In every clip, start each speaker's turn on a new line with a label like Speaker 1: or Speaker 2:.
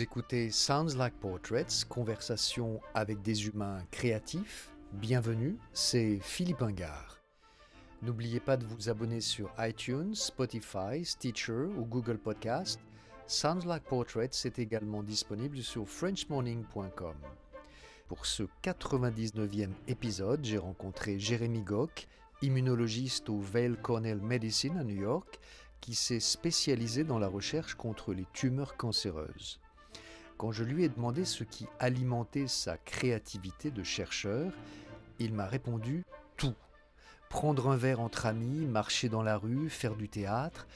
Speaker 1: écoutez Sounds Like Portraits, conversation avec des humains créatifs. Bienvenue, c'est Philippe Ingard. N'oubliez pas de vous abonner sur iTunes, Spotify, Stitcher ou Google Podcast. Sounds Like Portraits est également disponible sur frenchmorning.com. Pour ce 99e épisode, j'ai rencontré Jérémy Gok, immunologiste au Weill Cornell Medicine à New York, qui s'est spécialisé dans la recherche contre les tumeurs cancéreuses. Quand je lui ai demandé ce qui alimentait sa créativité de chercheur, il m'a répondu tout. Prendre un verre entre amis, marcher dans la rue, faire du théâtre.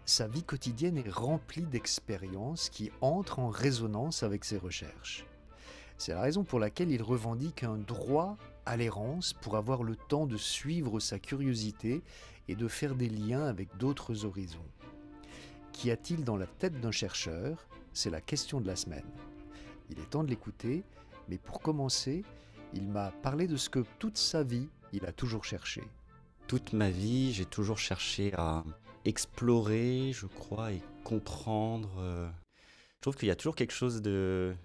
Speaker 1: Sa vie quotidienne est remplie d'expériences qui entrent en résonance avec ses recherches. C'est la raison pour laquelle il revendique un droit à l'errance pour avoir le temps de suivre sa curiosité et de faire des liens avec d'autres horizons. Qu'y a-t-il dans la tête d'un chercheur ? C'est la question de la semaine. Il est temps de l'écouter, mais pour commencer, il m'a parlé de ce que toute sa vie, il a toujours cherché.
Speaker 2: Toute ma vie, j'ai toujours cherché à explorer, je crois, et comprendre. Je trouve qu'il y a toujours quelque chose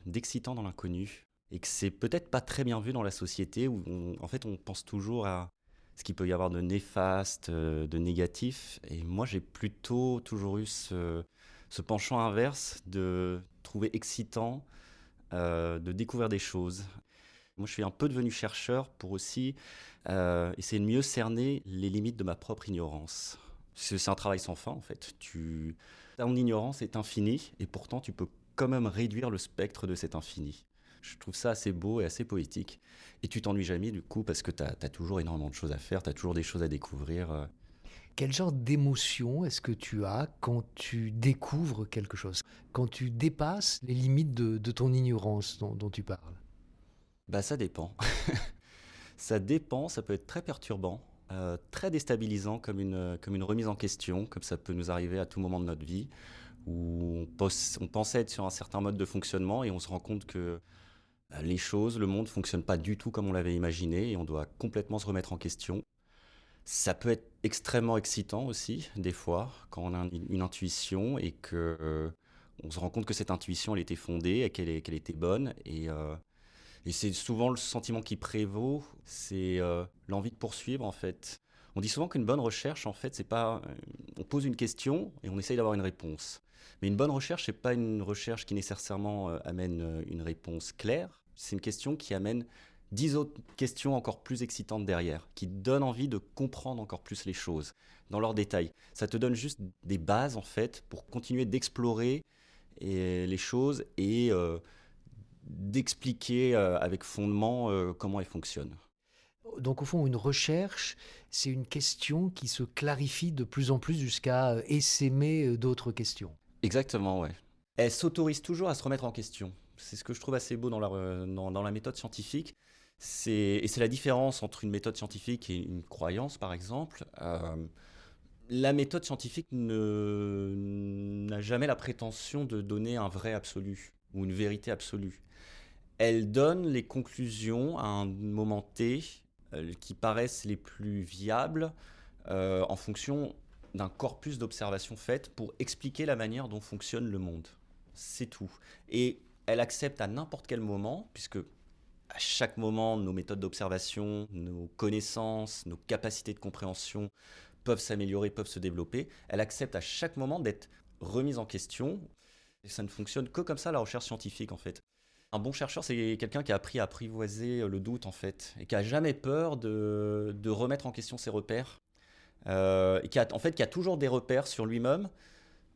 Speaker 2: d'excitant dans l'inconnu, et que c'est peut-être pas très bien vu dans la société, où on pense toujours à ce qu'il peut y avoir de néfaste, de négatif. Et moi, j'ai plutôt toujours eu ce penchant inverse de trouver excitant, de découvrir des choses. Moi, je suis un peu devenu chercheur pour aussi essayer de mieux cerner les limites de ma propre ignorance. C'est un travail sans fin, en fait. Ton ignorance est infinie, et pourtant, tu peux quand même réduire le spectre de cet infini. Je trouve ça assez beau et assez poétique. Et tu t'ennuies jamais, du coup, parce que t'as toujours énormément de choses à faire, t'as toujours des choses à découvrir.
Speaker 1: Quel genre d'émotion est-ce que tu as quand tu découvres quelque chose ? Quand tu dépasses les limites de ton ignorance dont tu parles ?
Speaker 2: Bah, ça dépend. Ça dépend, ça peut être très perturbant, très déstabilisant comme une remise en question, comme ça peut nous arriver à tout moment de notre vie, où on pensait être sur un certain mode de fonctionnement et on se rend compte que les choses, le monde ne fonctionne pas du tout comme on l'avait imaginé et on doit complètement se remettre en question. Ça peut être extrêmement excitant aussi, des fois, quand on a une intuition et que on se rend compte que cette intuition, elle était fondée et qu'elle était bonne. Et c'est souvent le sentiment qui prévaut, c'est l'envie de poursuivre, en fait. On dit souvent qu'une bonne recherche, en fait, c'est pas... on pose une question et on essaye d'avoir une réponse. Mais une bonne recherche, c'est pas une recherche qui nécessairement amène une réponse claire. C'est une question qui amène 10 autres questions encore plus excitantes derrière, qui donnent envie de comprendre encore plus les choses, dans leurs détails. Ça te donne juste des bases, en fait, pour continuer d'explorer les choses et d'expliquer avec fondement comment elles fonctionnent.
Speaker 1: Donc au fond, une recherche, c'est une question qui se clarifie de plus en plus jusqu'à essaimer d'autres questions.
Speaker 2: Exactement, ouais. Elle s'autorise toujours à se remettre en question. C'est ce que je trouve assez beau dans la méthode scientifique. Et c'est la différence entre une méthode scientifique et une croyance, par exemple. La méthode scientifique n'a jamais la prétention de donner un vrai absolu ou une vérité absolue. Elle donne les conclusions à un moment T qui paraissent les plus viables en fonction d'un corpus d'observations faites pour expliquer la manière dont fonctionne le monde. C'est tout. Et elle accepte à n'importe quel moment, puisque à chaque moment, nos méthodes d'observation, nos connaissances, nos capacités de compréhension peuvent s'améliorer, peuvent se développer. Elle accepte à chaque moment d'être remise en question. Et ça ne fonctionne que comme ça, la recherche scientifique, en fait. Un bon chercheur, c'est quelqu'un qui a appris à apprivoiser le doute, en fait, et qui a jamais peur de remettre en question ses repères, et qui a toujours des repères sur lui-même,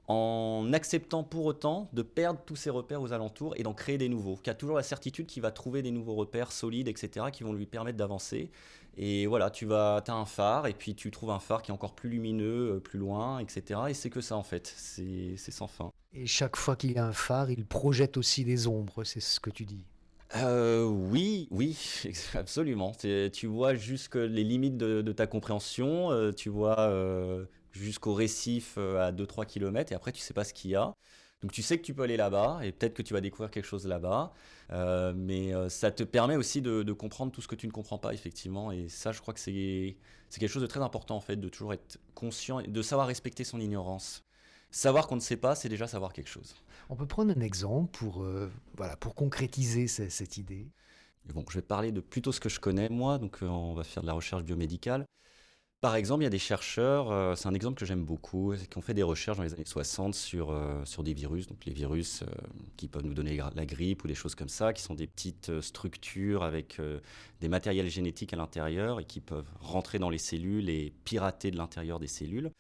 Speaker 2: en acceptant pour autant de perdre tous ses repères aux alentours et d'en créer des nouveaux, qui a toujours la certitude qu'il va trouver des nouveaux repères solides, etc., qui vont lui permettre d'avancer. Et voilà, t'as un phare, et puis tu trouves un phare qui est encore plus lumineux, plus loin, etc., et c'est que ça, en fait, c'est sans fin.
Speaker 1: Et chaque fois qu'il y a un phare, il projette aussi des ombres, c'est ce que tu dis.
Speaker 2: Oui, absolument. Tu vois jusque les limites de ta compréhension, tu vois jusqu'au récif à 2-3 km, et après tu sais pas ce qu'il y a. Donc tu sais que tu peux aller là-bas, et peut-être que tu vas découvrir quelque chose là-bas, mais ça te permet aussi de comprendre tout ce que tu ne comprends pas, effectivement, et ça je crois que c'est quelque chose de très important, en fait, de toujours être conscient, et de savoir respecter son ignorance. Savoir qu'on ne sait pas, c'est déjà savoir quelque chose.
Speaker 1: On peut prendre un exemple pour concrétiser cette idée.
Speaker 2: Et bon, je vais parler de plutôt ce que je connais moi, donc on va faire de la recherche biomédicale. Par exemple, il y a des chercheurs, c'est un exemple que j'aime beaucoup, qui ont fait des recherches dans les années 60 sur des virus, donc les virus qui peuvent nous donner la grippe ou des choses comme ça, qui sont des petites structures avec des matériels génétiques à l'intérieur et qui peuvent rentrer dans les cellules et pirater de l'intérieur des cellules.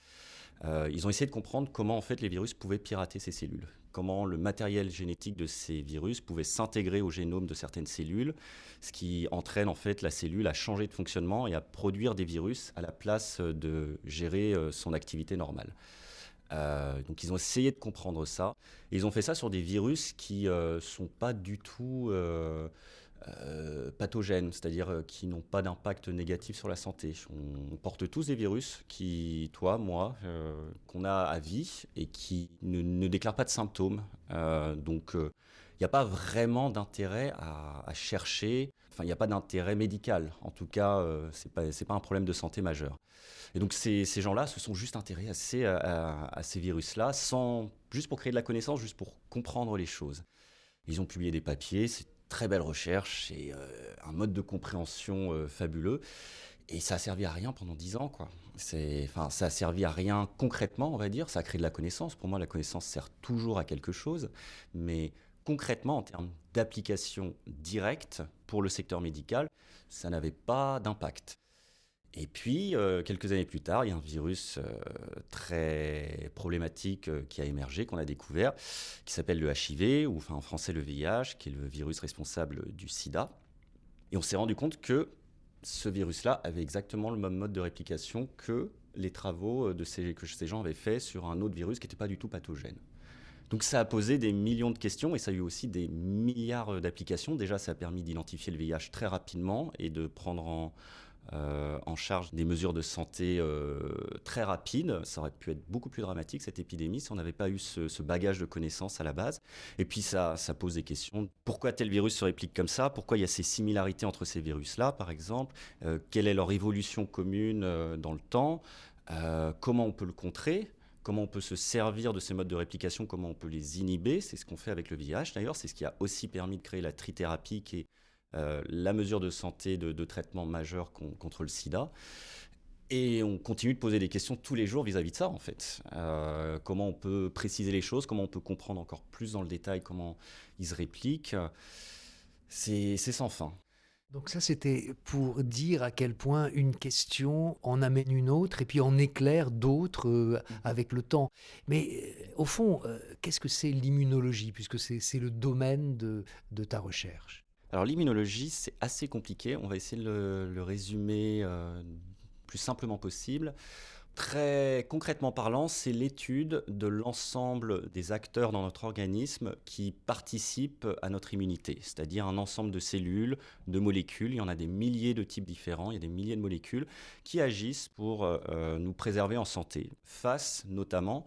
Speaker 2: Ils ont essayé de comprendre comment en fait les virus pouvaient pirater ces cellules, comment le matériel génétique de ces virus pouvait s'intégrer au génome de certaines cellules, ce qui entraîne en fait la cellule à changer de fonctionnement et à produire des virus à la place de gérer son activité normale. Donc ils ont essayé de comprendre ça. Et ils ont fait ça sur des virus qui sont pas du tout pathogènes, c'est-à-dire qui n'ont pas d'impact négatif sur la santé. On porte tous des virus qui, toi, moi, qu'on a à vie et qui ne déclarent pas de symptômes. Donc il n'y a pas vraiment d'intérêt à chercher, enfin il n'y a pas d'intérêt médical. En tout cas, c'est pas un problème de santé majeur. Et donc ces gens-là se sont juste intéressés à ces virus-là, juste pour créer de la connaissance, juste pour comprendre les choses. Ils ont publié des papiers, c'est très belle recherche, c'est un mode de compréhension fabuleux. Et ça a servi à rien pendant 10 ans, quoi. Ça a servi à rien concrètement, on va dire. Ça a créé de la connaissance. Pour moi, la connaissance sert toujours à quelque chose. Mais concrètement, en termes d'application directe pour le secteur médical, ça n'avait pas d'impact. Et puis, quelques années plus tard, il y a un virus très problématique qui a émergé, qu'on a découvert, qui s'appelle le HIV, ou enfin, en français le VIH, qui est le virus responsable du sida. Et on s'est rendu compte que ce virus-là avait exactement le même mode de réplication que les travaux que ces gens avaient faits sur un autre virus qui n'était pas du tout pathogène. Donc ça a posé des millions de questions et ça a eu aussi des milliards d'applications. Déjà, ça a permis d'identifier le VIH très rapidement et de prendre en charge des mesures de santé très rapides. Ça aurait pu être beaucoup plus dramatique, cette épidémie, si on n'avait pas eu ce bagage de connaissances à la base. Et puis ça pose des questions. Pourquoi tel virus se réplique comme ça? Pourquoi il y a ces similarités entre ces virus-là, par exemple? Quelle est leur évolution commune dans le temps? Comment on peut le contrer? Comment on peut se servir de ces modes de réplication? Comment on peut les inhiber? C'est ce qu'on fait avec le VIH, d'ailleurs. C'est ce qui a aussi permis de créer la trithérapie, qui est la mesure de santé de traitement majeur contre le sida. Et on continue de poser des questions tous les jours vis-à-vis de ça, en fait. Comment on peut préciser les choses, comment on peut comprendre encore plus dans le détail comment ils se répliquent. C'est sans fin.
Speaker 1: Donc ça, c'était pour dire à quel point une question en amène une autre et puis en éclaire d'autres avec le temps. Mais au fond, qu'est-ce que c'est l'immunologie, puisque c'est le domaine de ta recherche?
Speaker 2: Alors l'immunologie, c'est assez compliqué. On va essayer de le résumer le plus simplement possible. Très concrètement parlant, c'est l'étude de l'ensemble des acteurs dans notre organisme qui participent à notre immunité, c'est-à-dire un ensemble de cellules, de molécules. Il y en a des milliers de types différents, il y a des milliers de molécules qui agissent pour nous préserver en santé, face notamment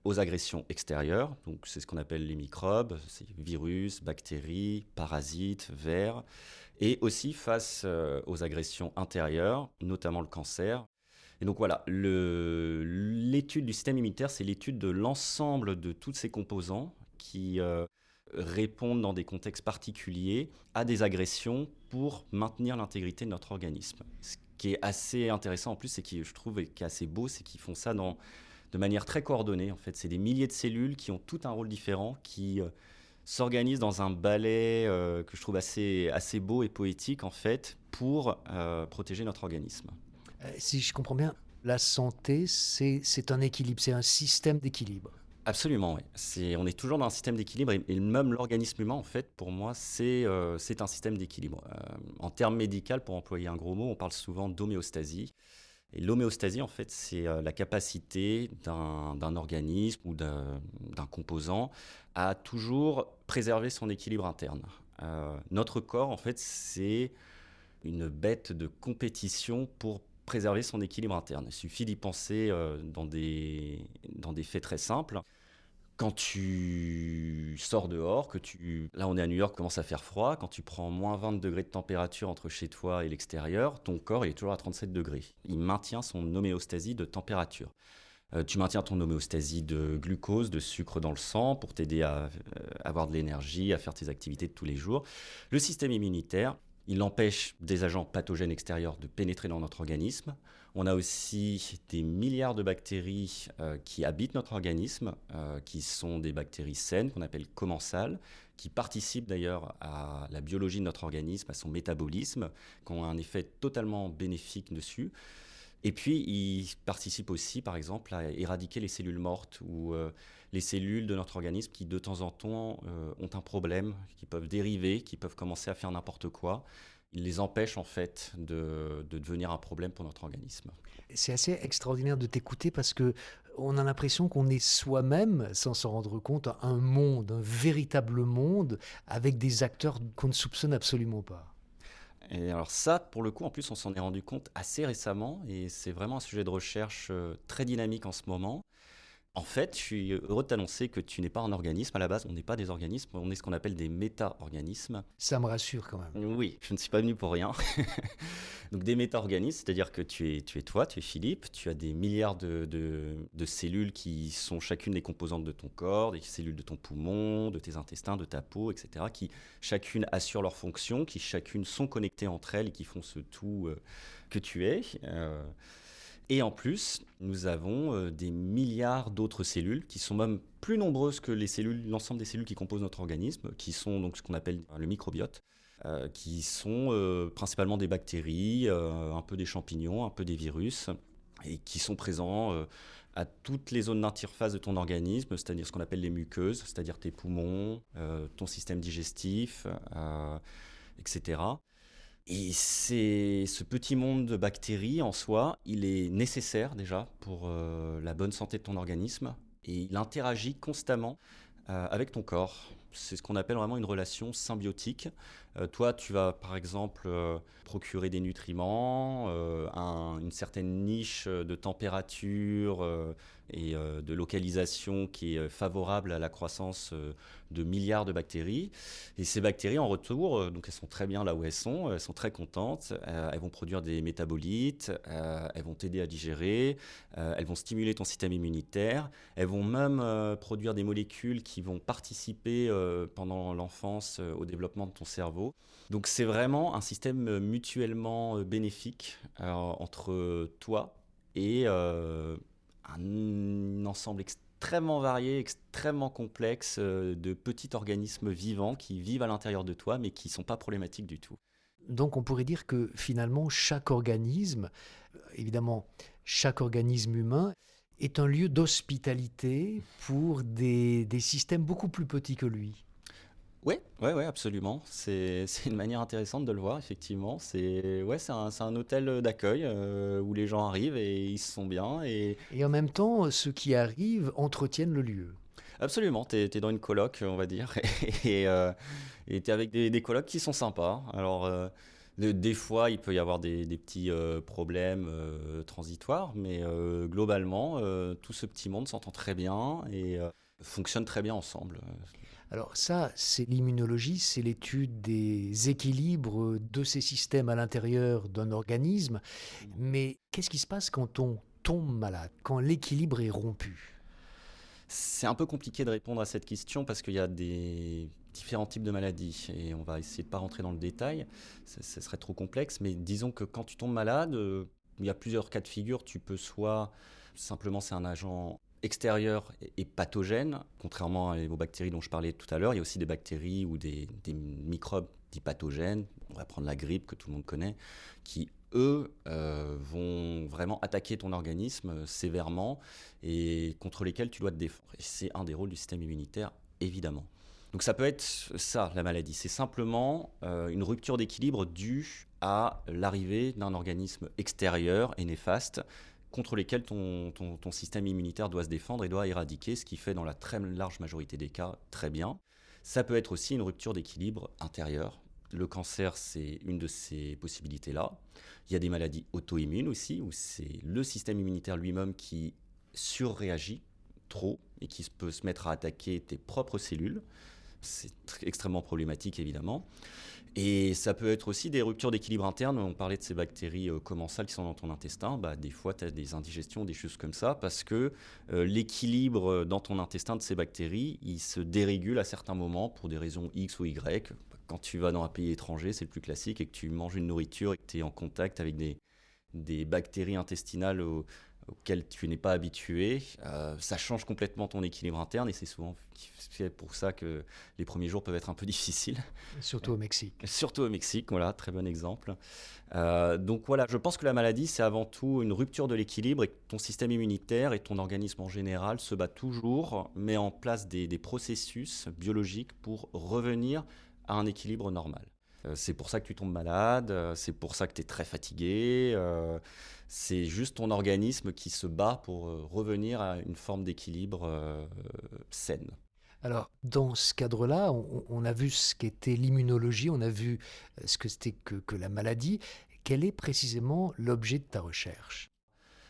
Speaker 2: aux agressions extérieures. Donc c'est ce qu'on appelle les microbes, c'est virus, bactéries, parasites, vers, et aussi face aux agressions intérieures, notamment le cancer. Et donc voilà, l'étude du système immunitaire, c'est l'étude de l'ensemble de tous ces composants qui répondent dans des contextes particuliers à des agressions pour maintenir l'intégrité de notre organisme. Ce qui est assez intéressant en plus, c'est je trouve, et qui est assez beau, c'est qu'ils font ça de manière très coordonnée. En fait, c'est des milliers de cellules qui ont tout un rôle différent, qui s'organisent dans un ballet que je trouve assez beau et poétique en fait, pour protéger notre organisme.
Speaker 1: Si je comprends bien, la santé, c'est un équilibre, c'est un système d'équilibre.
Speaker 2: Absolument, oui. On est toujours dans un système d'équilibre et même l'organisme humain, en fait, pour moi, c'est un système d'équilibre. En termes médicaux, pour employer un gros mot, on parle souvent d'homéostasie. Et l'homéostasie, en fait, c'est la capacité d'un organisme ou d'un composant à toujours préserver son équilibre interne. Notre corps, en fait, c'est une bête de compétition pour préserver son équilibre interne. Il suffit d'y penser dans des faits très simples. Quand tu sors dehors, là on est à New York, commence à faire froid, quand tu prends moins 20 degrés de température entre chez toi et l'extérieur, ton corps il est toujours à 37 degrés. Il maintient son homéostasie de température. Tu maintiens ton homéostasie de glucose, de sucre dans le sang pour t'aider à avoir de l'énergie, à faire tes activités de tous les jours. Le système immunitaire, il empêche des agents pathogènes extérieurs de pénétrer dans notre organisme. On a aussi des milliards de bactéries qui habitent notre organisme, qui sont des bactéries saines qu'on appelle commensales, qui participent d'ailleurs à la biologie de notre organisme, à son métabolisme, qui ont un effet totalement bénéfique dessus. Et puis, ils participent aussi, par exemple, à éradiquer les cellules mortes ou les cellules de notre organisme qui, de temps en temps, ont un problème, qui peuvent dériver, qui peuvent commencer à faire n'importe quoi. Ils les empêchent, en fait, de devenir un problème pour notre organisme.
Speaker 1: C'est assez extraordinaire de t'écouter parce que on a l'impression qu'on est soi-même, sans s'en rendre compte, un monde, un véritable monde, avec des acteurs qu'on ne soupçonne absolument pas.
Speaker 2: Et alors ça, pour le coup, en plus, on s'en est rendu compte assez récemment, et c'est vraiment un sujet de recherche très dynamique en ce moment. En fait, je suis heureux de t'annoncer que tu n'es pas un organisme. À la base, on n'est pas des organismes, on est ce qu'on appelle des méta-organismes.
Speaker 1: Ça me rassure quand même.
Speaker 2: Oui, je ne suis pas venu pour rien. Donc des méta-organismes, c'est-à-dire que tu es toi, tu es Philippe, tu as des milliards de cellules qui sont chacune des composantes de ton corps, des cellules de ton poumon, de tes intestins, de ta peau, etc., qui chacune assurent leur fonction, qui chacune sont connectées entre elles et qui font ce tout que tu es. Et en plus, nous avons des milliards d'autres cellules qui sont même plus nombreuses que les cellules, l'ensemble des cellules qui composent notre organisme, qui sont donc ce qu'on appelle le microbiote, qui sont principalement des bactéries, un peu des champignons, un peu des virus, et qui sont présents à toutes les zones d'interface de ton organisme, c'est-à-dire ce qu'on appelle les muqueuses, c'est-à-dire tes poumons, ton système digestif, etc. Et ce petit monde de bactéries en soi, il est nécessaire déjà pour la bonne santé de ton organisme et il interagit constamment avec ton corps. C'est ce qu'on appelle vraiment une relation symbiotique. Toi, tu vas par exemple procurer des nutriments, une certaine niche de température et de localisation qui est favorable à la croissance de milliards de bactéries. Et ces bactéries, en retour, donc elles sont très bien là où elles sont très contentes, elles vont produire des métabolites, elles vont t'aider à digérer, elles vont stimuler ton système immunitaire, elles vont même produire des molécules qui vont participer pendant l'enfance au développement de ton cerveau. Donc c'est vraiment un système mutuellement bénéfique entre toi et un ensemble extrêmement varié, extrêmement complexe de petits organismes vivants qui vivent à l'intérieur de toi mais qui ne sont pas problématiques du tout.
Speaker 1: Donc on pourrait dire que finalement chaque organisme, évidemment chaque organisme humain, est un lieu d'hospitalité pour des systèmes beaucoup plus petits que lui.
Speaker 2: Oui, ouais, ouais, absolument. C'est une manière intéressante de le voir, effectivement. C'est un hôtel d'accueil où les gens arrivent et ils se sont bien. Et
Speaker 1: Et en même temps, ceux qui arrivent entretiennent le lieu.
Speaker 2: absolument, t'es dans une coloc, on va dire, et t'es avec des colocs qui sont sympas. Alors, des fois, il peut y avoir des petits problèmes transitoires, mais globalement, tout ce petit monde s'entend très bien et fonctionne très bien ensemble.
Speaker 1: Alors ça, c'est l'immunologie, c'est l'étude des équilibres de ces systèmes à l'intérieur d'un organisme. Mais qu'est-ce qui se passe quand on tombe malade, quand l'équilibre est rompu?
Speaker 2: C'est un peu compliqué de répondre à cette question parce qu'il y a des différents types de maladies et on va essayer de ne pas rentrer dans le détail, ça serait trop complexe, mais disons que quand tu tombes malade, il y a plusieurs cas de figure. Tu peux soit simplement c'est un agent extérieur et pathogène, contrairement aux bactéries dont je parlais tout à l'heure, il y a aussi des bactéries ou des microbes dits pathogènes, on va prendre la grippe que tout le monde connaît, qui eux vont vraiment attaquer ton organisme sévèrement et contre lesquels tu dois te défendre. Et c'est un des rôles du système immunitaire, évidemment. Donc ça peut être ça, la maladie. C'est simplement une rupture d'équilibre due à l'arrivée d'un organisme extérieur et néfaste contre lesquels ton système immunitaire doit se défendre et doit éradiquer, ce qui fait dans la très large majorité des cas très bien. Ça peut être aussi une rupture d'équilibre intérieur. Le cancer, c'est une de ces possibilités-là. Il y a des maladies auto-immunes aussi, où c'est le système immunitaire lui-même qui surréagit trop et qui peut se mettre à attaquer tes propres cellules. C'est extrêmement problématique, évidemment. Et ça peut être aussi des ruptures d'équilibre interne. On parlait de ces bactéries commensales qui sont dans ton intestin. Des fois, tu as des indigestions, des choses comme ça, parce que l'équilibre dans ton intestin de ces bactéries, il se dérégule à certains moments pour des raisons X ou Y. Quand tu vas dans un pays étranger, c'est le plus classique, et que tu manges une nourriture et que tu es en contact avec des bactéries intestinales auxquelles tu n'es pas habitué, ça change complètement ton équilibre interne, et c'est souvent pour ça que les premiers jours peuvent être un peu difficiles.
Speaker 1: Surtout au Mexique.
Speaker 2: Surtout au Mexique, voilà, très bon exemple. Donc voilà, je pense que la maladie, c'est avant tout une rupture de l'équilibre, et que ton système immunitaire et ton organisme en général se bat toujours, met en place des processus biologiques pour revenir à un équilibre normal. C'est pour ça que tu tombes malade, c'est pour ça que tu es très fatigué. C'est juste ton organisme qui se bat pour revenir à une forme d'équilibre saine.
Speaker 1: Alors, dans ce cadre-là, on a vu ce qu'était l'immunologie, on a vu ce que c'était que la maladie. Quel est précisément l'objet de ta recherche?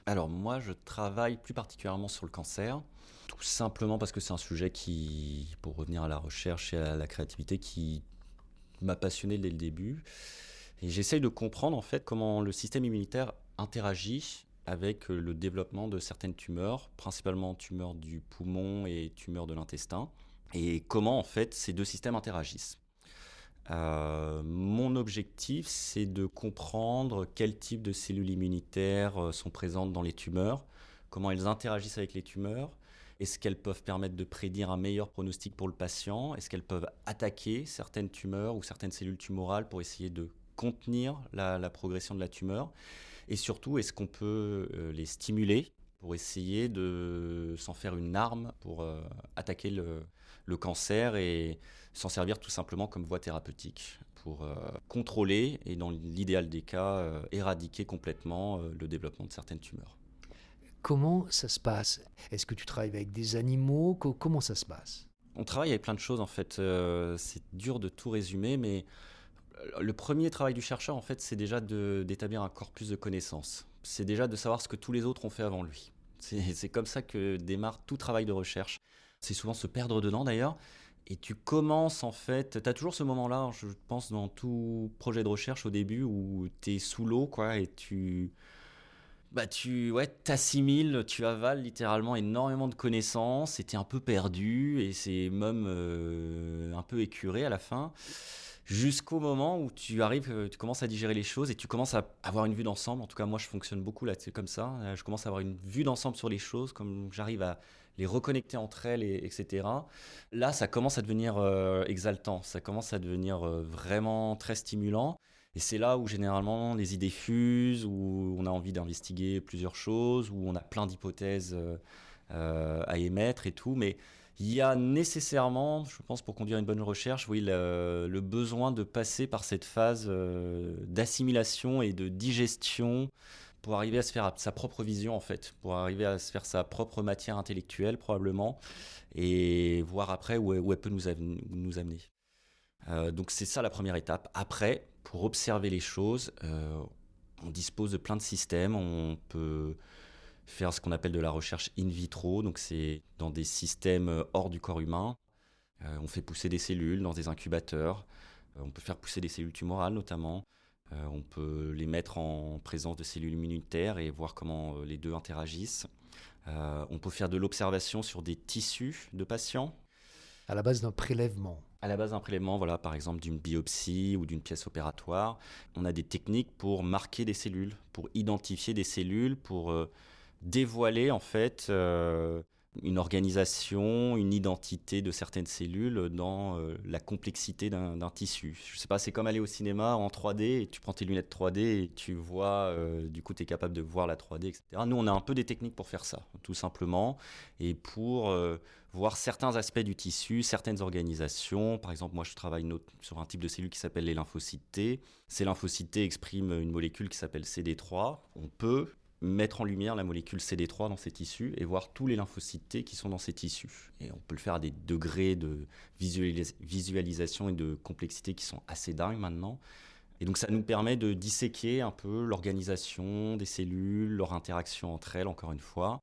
Speaker 2: Alors moi, je travaille plus particulièrement sur le cancer, tout simplement parce que c'est un sujet qui, pour revenir à la recherche et à la créativité, qui m'a passionné dès le début. Et j'essaye de comprendre en fait comment le système immunitaire interagit avec le développement de certaines tumeurs, principalement tumeurs du poumon et tumeurs de l'intestin, et comment en fait ces deux systèmes interagissent. Mon objectif, c'est de comprendre quel type de cellules immunitaires sont présentes dans les tumeurs, comment elles interagissent avec les tumeurs. Est-ce qu'elles peuvent permettre de prédire un meilleur pronostic pour le patient? Est-ce qu'elles peuvent attaquer certaines tumeurs ou certaines cellules tumorales pour essayer de contenir la progression de la tumeur? Et surtout, est-ce qu'on peut les stimuler pour essayer de s'en faire une arme pour attaquer le cancer et s'en servir tout simplement comme voie thérapeutique pour contrôler et, dans l'idéal des cas, éradiquer complètement le développement de certaines tumeurs.
Speaker 1: Comment ça se passe? Est-ce que tu travailles avec des animaux? Comment ça se passe?
Speaker 2: On travaille avec plein de choses en fait. C'est dur de tout résumer, mais le premier travail du chercheur en fait, c'est déjà d'établir un corpus de connaissances. C'est déjà de savoir ce que tous les autres ont fait avant lui. C'est comme ça que démarre tout travail de recherche. C'est souvent se perdre dedans d'ailleurs. Et tu commences en fait, tu as toujours ce moment-là, je pense, dans tout projet de recherche au début où tu es sous l'eau, quoi, et tu t'assimiles, tu avales littéralement énormément de connaissances, et t'es un peu perdu, et c'est même un peu écuré à la fin, jusqu'au moment où tu arrives, tu commences à digérer les choses, et tu commences à avoir une vue d'ensemble. En tout cas, moi, je fonctionne beaucoup là, c'est comme ça. Je commence à avoir une vue d'ensemble sur les choses, comme j'arrive à les reconnecter entre elles, etc. Là, ça commence à devenir exaltant, ça commence à devenir vraiment très stimulant. Et c'est là où généralement les idées fusent, où on a envie d'investiguer plusieurs choses, où on a plein d'hypothèses à émettre et tout. Mais il y a nécessairement, je pense, pour conduire une bonne recherche, oui, le besoin de passer par cette phase d'assimilation et de digestion pour arriver à se faire sa propre vision, en fait, pour arriver à se faire sa propre matière intellectuelle, probablement, et voir après où elle peut nous amener. Donc c'est ça la première étape. Après, pour observer les choses, on dispose de plein de systèmes. On peut faire ce qu'on appelle de la recherche in vitro, donc c'est dans des systèmes hors du corps humain. On fait pousser des cellules dans des incubateurs. On peut faire pousser des cellules tumorales notamment. On peut les mettre en présence de cellules immunitaires et voir comment les deux interagissent. On peut faire de l'observation sur des tissus de patients.
Speaker 1: À la base d'un prélèvement.
Speaker 2: À la base d'un prélèvement, voilà, par exemple d'une biopsie ou d'une pièce opératoire, on a des techniques pour marquer des cellules, pour identifier des cellules, pour dévoiler en fait une organisation, une identité de certaines cellules dans la complexité d'un tissu. Je sais pas, c'est comme aller au cinéma en 3D, et tu prends tes lunettes 3D et tu vois, du coup tu es capable de voir la 3D, etc. Nous on a un peu des techniques pour faire ça, tout simplement, et pour voir certains aspects du tissu, certaines organisations. Par exemple, moi je travaille sur un type de cellule qui s'appelle les lymphocytes T. Ces lymphocytes T expriment une molécule qui s'appelle CD3. On peut mettre en lumière la molécule CD3 dans ces tissus et voir tous les lymphocytes T qui sont dans ces tissus. Et on peut le faire à des degrés de visualisation et de complexité qui sont assez dingues maintenant. Et donc ça nous permet de disséquer un peu l'organisation des cellules, leur interaction entre elles, encore une fois.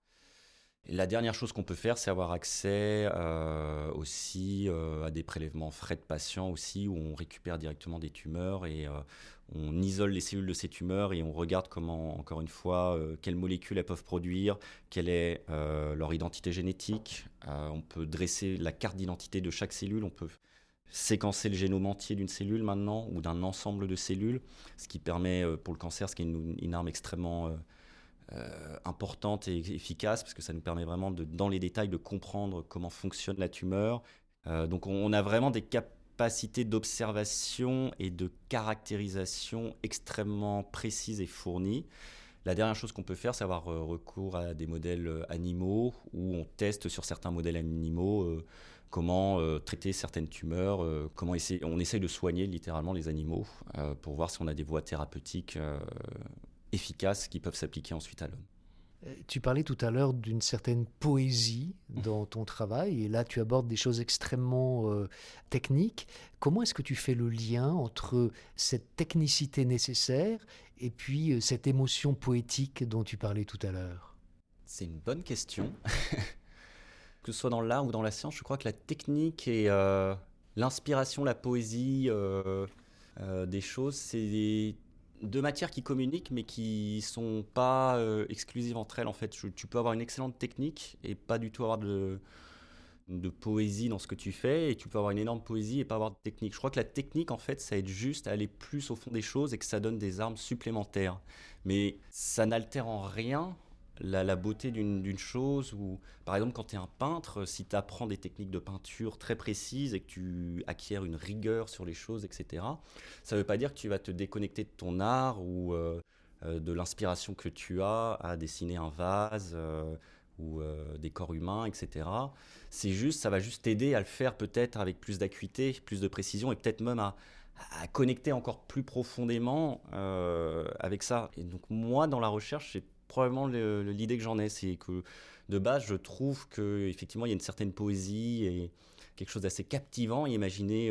Speaker 2: Et la dernière chose qu'on peut faire, c'est avoir accès aussi à des prélèvements frais de patients aussi, où on récupère directement des tumeurs et on isole les cellules de ces tumeurs et on regarde comment, encore une fois, quelles molécules elles peuvent produire, quelle est leur identité génétique. On peut dresser la carte d'identité de chaque cellule, on peut séquencer le génome entier d'une cellule maintenant ou d'un ensemble de cellules, ce qui permet pour le cancer, ce qui est une arme extrêmement importante et efficace parce que ça nous permet vraiment dans les détails de comprendre comment fonctionne la tumeur. Donc on a vraiment des capacités d'observation et de caractérisation extrêmement précises et fournies. La dernière chose qu'on peut faire, c'est avoir recours à des modèles animaux où on teste sur certains modèles animaux comment traiter certaines tumeurs, on essaye de soigner littéralement les animaux pour voir si on a des voies thérapeutiques efficaces qui peuvent s'appliquer ensuite à l'homme.
Speaker 1: Tu parlais tout à l'heure d'une certaine poésie dans ton travail, et là tu abordes des choses extrêmement techniques. Comment est-ce que tu fais le lien entre cette technicité nécessaire et puis cette émotion poétique dont tu parlais tout à l'heure?
Speaker 2: C'est une bonne question. Que ce soit dans l'art ou dans la science, je crois que la technique et l'inspiration, la poésie des choses, c'est deux matières qui communiquent mais qui sont pas exclusives entre elles en fait. Tu peux avoir une excellente technique et pas du tout avoir de poésie dans ce que tu fais, et tu peux avoir une énorme poésie et pas avoir de technique. Je crois que la technique en fait ça aide juste à aller plus au fond des choses et que ça donne des armes supplémentaires. Mais ça n'altère en rien la beauté d'une chose. Ou par exemple quand tu es un peintre, si tu apprends des techniques de peinture très précises et que tu acquiers une rigueur sur les choses, etc., ça ne veut pas dire que tu vas te déconnecter de ton art ou de l'inspiration que tu as à dessiner un vase ou des corps humains, etc. C'est juste, ça va juste t'aider à le faire peut-être avec plus d'acuité, plus de précision et peut-être même à connecter encore plus profondément avec ça. Et donc moi, dans la recherche, c'est probablement l'idée que j'en ai, c'est que de base, je trouve qu'effectivement, il y a une certaine poésie et quelque chose d'assez captivant. Imaginez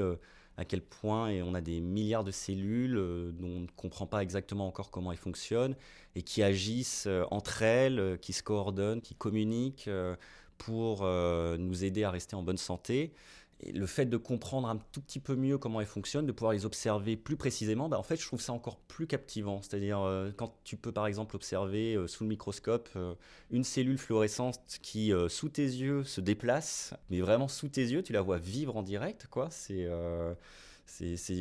Speaker 2: à quel point on a des milliards de cellules dont on ne comprend pas exactement encore comment elles fonctionnent et qui agissent entre elles, qui se coordonnent, qui communiquent pour nous aider à rester en bonne santé. Et le fait de comprendre un tout petit peu mieux comment elles fonctionnent, de pouvoir les observer plus précisément, en fait, je trouve ça encore plus captivant. C'est-à-dire, quand tu peux, par exemple, observer sous le microscope une cellule fluorescente qui, sous tes yeux, se déplace, mais vraiment sous tes yeux, tu la vois vivre en direct, quoi. C'est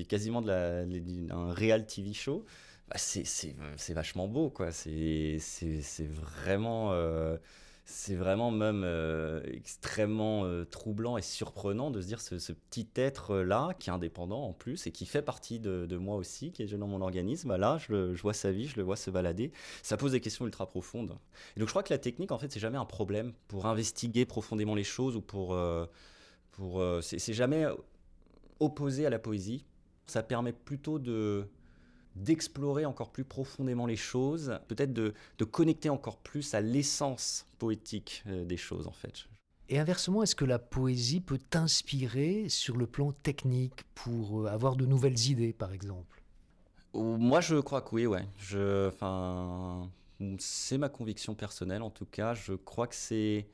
Speaker 2: quasiment un real TV show. Bah, c'est vachement beau, quoi. C'est vraiment... c'est vraiment même extrêmement troublant et surprenant de se dire ce petit être-là, qui est indépendant en plus, et qui fait partie de moi aussi, qui est dans mon organisme, bah là, je vois sa vie, je le vois se balader. Ça pose des questions ultra profondes. Et donc je crois que la technique, en fait, c'est jamais un problème pour investiguer profondément les choses ou c'est jamais opposé à la poésie. Ça permet plutôt d'explorer encore plus profondément les choses, peut-être de connecter encore plus à l'essence poétique des choses en fait.
Speaker 1: Et inversement, est-ce que la poésie peut t'inspirer sur le plan technique pour avoir de nouvelles idées, par exemple?
Speaker 2: Moi je crois que oui, ouais. C'est ma conviction personnelle en tout cas. Je crois que c'est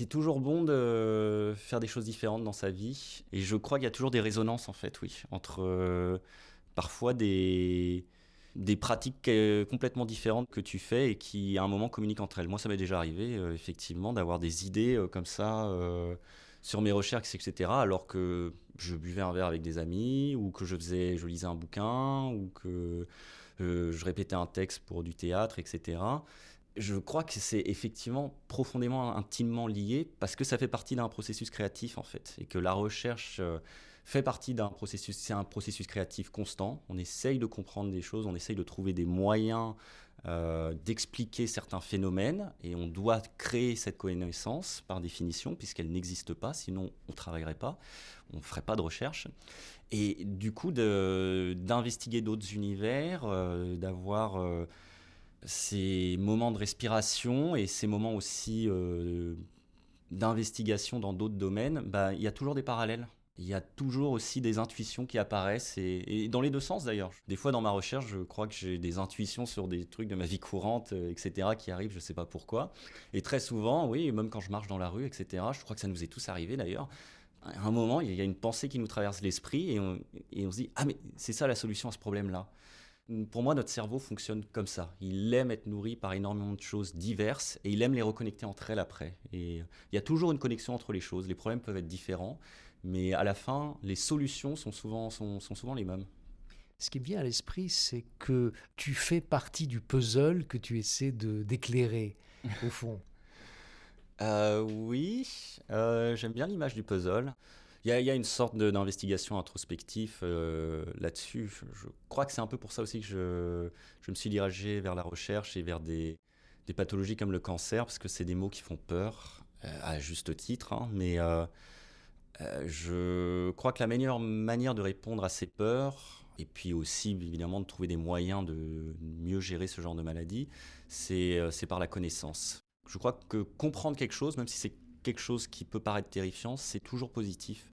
Speaker 2: toujours bon de faire des choses différentes dans sa vie. Et je crois qu'il y a toujours des résonances en fait, oui, entre parfois des pratiques complètement différentes que tu fais et qui à un moment communiquent entre elles. Moi, ça m'est déjà arrivé, effectivement, d'avoir des idées comme ça sur mes recherches, etc. Alors que je buvais un verre avec des amis, ou que je lisais un bouquin, ou que je répétais un texte pour du théâtre, etc. Je crois que c'est effectivement profondément, intimement lié parce que ça fait partie d'un processus créatif en fait, et que la recherche fait partie d'un processus, c'est un processus créatif constant. On essaye de comprendre des choses, on essaye de trouver des moyens d'expliquer certains phénomènes, et on doit créer cette connaissance par définition puisqu'elle n'existe pas, sinon on ne travaillerait pas, on ne ferait pas de recherche. Et du coup d'investiguer d'autres univers, d'avoir ces moments de respiration et ces moments aussi d'investigation dans d'autres domaines, il y a toujours des parallèles Il y a toujours aussi des intuitions qui apparaissent et dans les deux sens d'ailleurs. Des fois dans ma recherche, je crois que j'ai des intuitions sur des trucs de ma vie courante, etc., qui arrivent, je ne sais pas pourquoi. Et très souvent, oui, même quand je marche dans la rue, etc., je crois que ça nous est tous arrivé d'ailleurs. À un moment, il y a une pensée qui nous traverse l'esprit et on se dit, ah mais c'est ça la solution à ce problème-là. Pour moi, notre cerveau fonctionne comme ça. Il aime être nourri par énormément de choses diverses et il aime les reconnecter entre elles après. Et il y a toujours une connexion entre les choses. Les problèmes peuvent être différents, mais à la fin, les solutions sont souvent les mêmes.
Speaker 1: Ce qui me vient à l'esprit, c'est que tu fais partie du puzzle que tu essaies d'éclairer, au fond.
Speaker 2: Oui, j'aime bien l'image du puzzle. Il y a une sorte d'investigation introspective là-dessus. Je crois que c'est un peu pour ça aussi que je me suis dirigé vers la recherche et vers des pathologies comme le cancer, parce que c'est des mots qui font peur, à juste titre, hein, mais je crois que la meilleure manière de répondre à ces peurs, et puis aussi évidemment de trouver des moyens de mieux gérer ce genre de maladie, c'est par la connaissance. Je crois que comprendre quelque chose, même si c'est quelque chose qui peut paraître terrifiant, c'est toujours positif.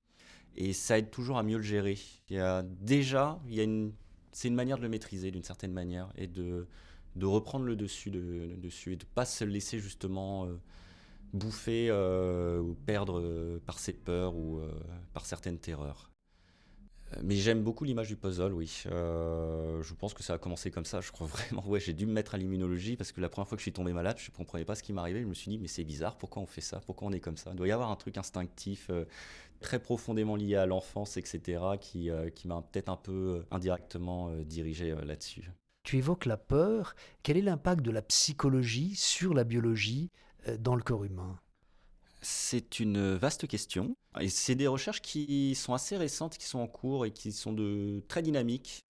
Speaker 2: Et ça aide toujours à mieux le gérer. C'est une manière de le maîtriser d'une certaine manière et de reprendre le dessus et de ne pas se laisser justement bouffer ou perdre par ses peurs ou par certaines terreurs. Mais j'aime beaucoup l'image du puzzle, oui. Je pense que ça a commencé comme ça. Je crois vraiment, ouais, j'ai dû me mettre à l'immunologie parce que la première fois que je suis tombé malade, je ne comprenais pas ce qui m'arrivait. Je me suis dit, mais c'est bizarre, pourquoi on fait ça? Pourquoi on est comme ça? Il doit y avoir un truc instinctif, très profondément lié à l'enfance, etc., qui m'a peut-être un peu indirectement dirigé là-dessus.
Speaker 1: Tu évoques la peur. Quel est l'impact de la psychologie sur la biologie dans le corps humain?
Speaker 2: C'est une vaste question. Et c'est des recherches qui sont assez récentes, qui sont en cours et qui sont très dynamiques.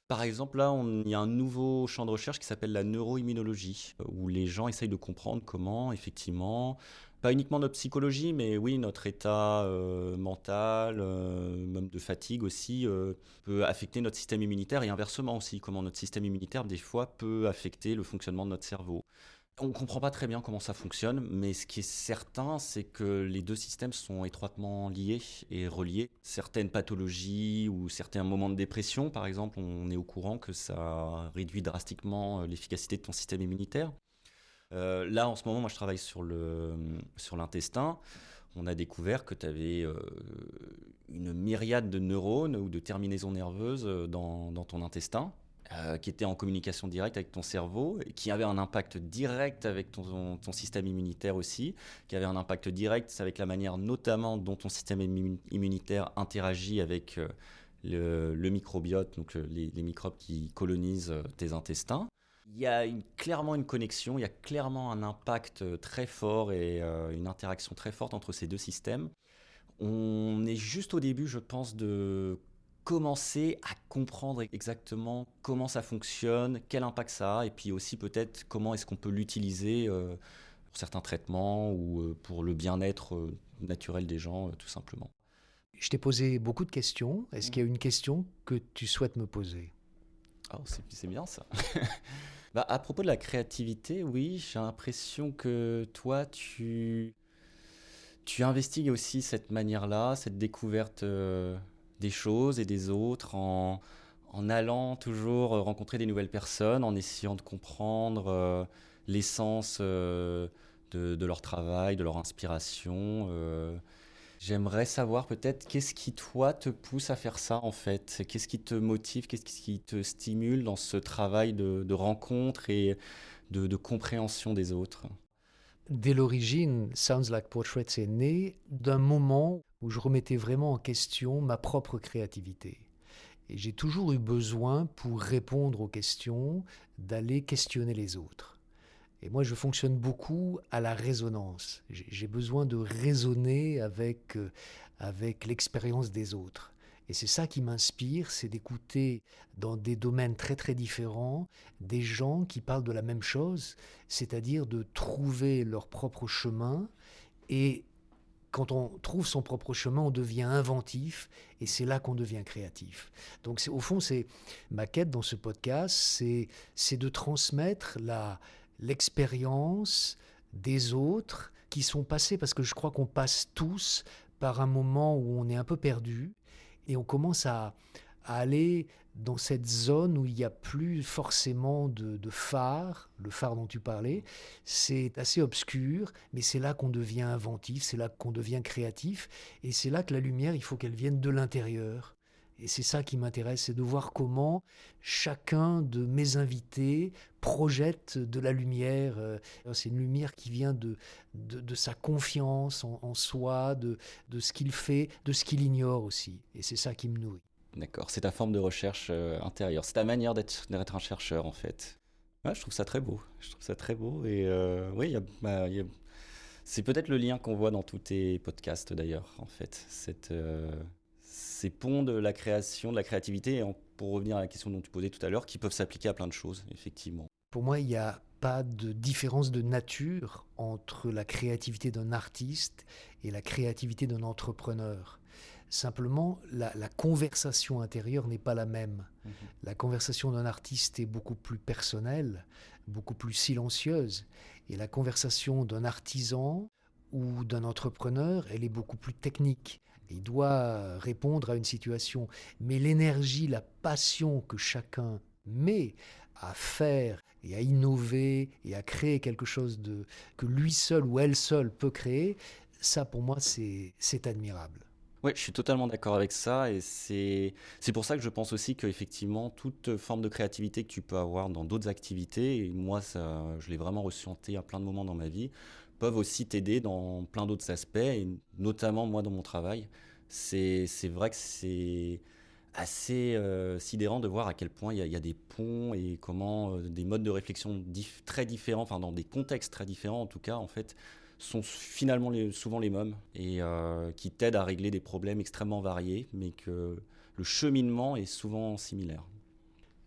Speaker 2: Par exemple, là, il y a un nouveau champ de recherche qui s'appelle la neuroimmunologie, où les gens essayent de comprendre comment, effectivement, pas uniquement notre psychologie, mais oui, notre état mental, même de fatigue aussi, peut affecter notre système immunitaire et inversement aussi, comment notre système immunitaire, des fois, peut affecter le fonctionnement de notre cerveau. On ne comprend pas très bien comment ça fonctionne, mais ce qui est certain, c'est que les deux systèmes sont étroitement liés et reliés. Certaines pathologies ou certains moments de dépression, par exemple, on est au courant que ça réduit drastiquement l'efficacité de ton système immunitaire. Là, en ce moment, moi, je travaille sur l'intestin. On a découvert que tu avais une myriade de neurones ou de terminaisons nerveuses dans ton intestin qui était en communication directe avec ton cerveau, et qui avait un impact direct avec ton système immunitaire aussi, qui avait un impact direct avec la manière notamment dont ton système immunitaire interagit avec le microbiote, donc les microbes qui colonisent tes intestins. Il y a clairement une connexion, il y a clairement un impact très fort et une interaction très forte entre ces deux systèmes. On est juste au début, je pense, de commencer à comprendre exactement comment ça fonctionne, quel impact ça a, et puis aussi peut-être comment est-ce qu'on peut l'utiliser pour certains traitements ou pour le bien-être naturel des gens, tout simplement.
Speaker 1: Je t'ai posé beaucoup de questions. Est-ce qu'il y a une question que tu souhaites me poser?
Speaker 2: Oh, c'est bien ça. Bah, à propos de la créativité, oui, j'ai l'impression que toi, tu investigues aussi cette manière-là, cette découverte des choses et des autres en allant toujours rencontrer des nouvelles personnes, en essayant de comprendre l'essence de leur travail, de leur inspiration. J'aimerais savoir peut-être qu'est-ce qui, toi, te pousse à faire ça en fait? Qu'est-ce qui te motive? Qu'est-ce qui te stimule dans ce travail de rencontre et de compréhension des autres?
Speaker 1: Dès l'origine, Sounds Like Portraits est né d'un moment où je remettais vraiment en question ma propre créativité. Et j'ai toujours eu besoin, pour répondre aux questions, d'aller questionner les autres. Et moi, je fonctionne beaucoup à la résonance. J'ai besoin de raisonner avec l'expérience des autres. Et c'est ça qui m'inspire, c'est d'écouter dans des domaines très très différents des gens qui parlent de la même chose, c'est-à-dire de trouver leur propre chemin. Et quand on trouve son propre chemin, on devient inventif et c'est là qu'on devient créatif. Donc au fond, c'est ma quête dans ce podcast, c'est de transmettre l'expérience des autres qui sont passés, parce que je crois qu'on passe tous par un moment où on est un peu perdu et on commence à aller dans cette zone où il n'y a plus forcément de phare, le phare dont tu parlais. C'est assez obscur, mais c'est là qu'on devient inventif, c'est là qu'on devient créatif, et c'est là que la lumière, il faut qu'elle vienne de l'intérieur. Et c'est ça qui m'intéresse, c'est de voir comment chacun de mes invités projette de la lumière. C'est une lumière qui vient de sa confiance en soi, de ce qu'il fait, de ce qu'il ignore aussi. Et c'est ça qui me nourrit.
Speaker 2: D'accord, c'est ta forme de recherche intérieure. C'est ta manière d'être un chercheur, en fait. Ouais, je trouve ça très beau. Je trouve ça très beau. Et oui, c'est peut-être le lien qu'on voit dans tous tes podcasts, d'ailleurs, en fait. Ces ponts de la création, de la créativité, et pour revenir à la question dont tu posais tout à l'heure, qui peuvent s'appliquer à plein de choses, effectivement.
Speaker 1: Pour moi, il n'y a pas de différence de nature entre la créativité d'un artiste et la créativité d'un entrepreneur. Simplement, la conversation intérieure n'est pas la même.
Speaker 2: Mhm.
Speaker 1: La conversation d'un artiste est beaucoup plus personnelle, beaucoup plus silencieuse. Et la conversation d'un artisan ou d'un entrepreneur, elle est beaucoup plus technique. Il doit répondre à une situation. Mais l'énergie, la passion que chacun met à faire et à innover et à créer quelque chose que lui seul ou elle seule peut créer, ça pour moi c'est admirable.
Speaker 2: Ouais, je suis totalement d'accord avec ça et c'est pour ça que je pense aussi qu'effectivement toute forme de créativité que tu peux avoir dans d'autres activités, et moi ça, je l'ai vraiment ressenti à plein de moments dans ma vie, peuvent aussi t'aider dans plein d'autres aspects, et notamment moi dans mon travail. C'est vrai que c'est assez sidérant de voir à quel point il y a des ponts et comment des modes de réflexion très différents, enfin dans des contextes très différents en tout cas, en fait, sont finalement souvent les mêmes et qui t'aident à régler des problèmes extrêmement variés, mais que le cheminement est souvent similaire.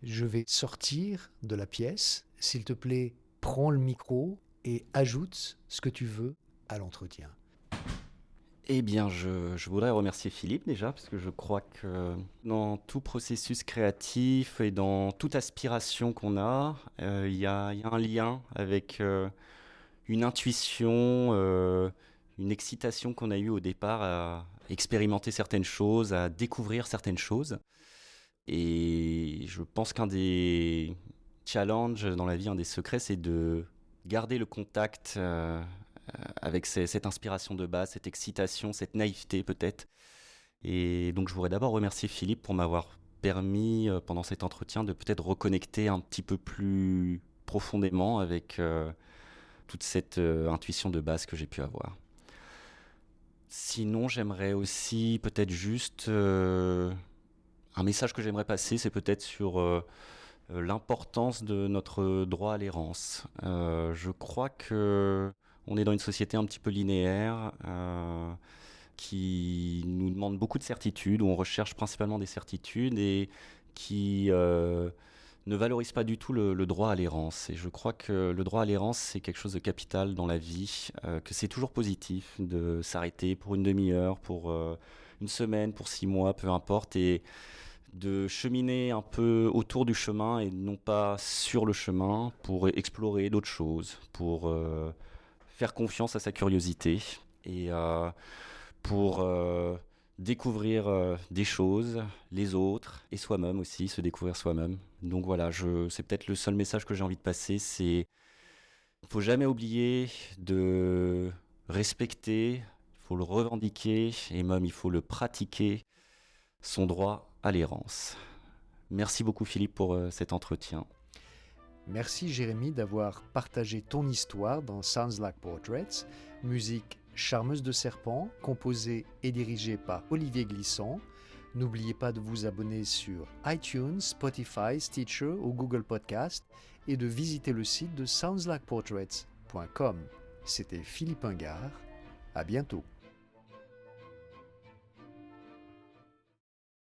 Speaker 1: Je vais sortir de la pièce. S'il te plaît, prends le micro et ajoute ce que tu veux à l'entretien.
Speaker 2: Eh bien, je voudrais remercier Philippe déjà, parce que je crois que dans tout processus créatif et dans toute aspiration qu'on a, il y a un lien avec une intuition, une excitation qu'on a eue au départ à expérimenter certaines choses, à découvrir certaines choses. Et je pense qu'un des challenges dans la vie, un des secrets, c'est de garder le contact avec cette inspiration de base, cette excitation, cette naïveté peut-être. Et donc je voudrais d'abord remercier Philippe pour m'avoir permis pendant cet entretien de peut-être reconnecter un petit peu plus profondément avec toute cette intuition de base que j'ai pu avoir. Sinon, j'aimerais aussi peut-être juste un message que j'aimerais passer, c'est peut-être sur l'importance de notre droit à l'errance. Je crois que on est dans une société un petit peu linéaire qui nous demande beaucoup de certitudes, où on recherche principalement des certitudes et qui ne valorise pas du tout le droit à l'errance. Et je crois que le droit à l'errance, c'est quelque chose de capital dans la vie, que c'est toujours positif de s'arrêter pour une demi-heure, pour une semaine, pour 6 mois, peu importe, et de cheminer un peu autour du chemin et non pas sur le chemin pour explorer d'autres choses, pour faire confiance à sa curiosité et pour découvrir des choses, les autres et soi-même aussi, se découvrir soi-même. Donc voilà, c'est peut-être le seul message que j'ai envie de passer, c'est il ne faut jamais oublier de respecter, il faut le revendiquer et même il faut le pratiquer, son droit à l'errance. Merci beaucoup Philippe pour cet entretien.
Speaker 1: Merci Jérémy d'avoir partagé ton histoire dans Sounds Like Portraits, musique Charmeuse de Serpent, composée et dirigée par Olivier Glissant. N'oubliez pas de vous abonner sur iTunes, Spotify, Stitcher ou Google Podcast et de visiter le site de soundslikeportraits.com. C'était Philippe Ingard. À bientôt.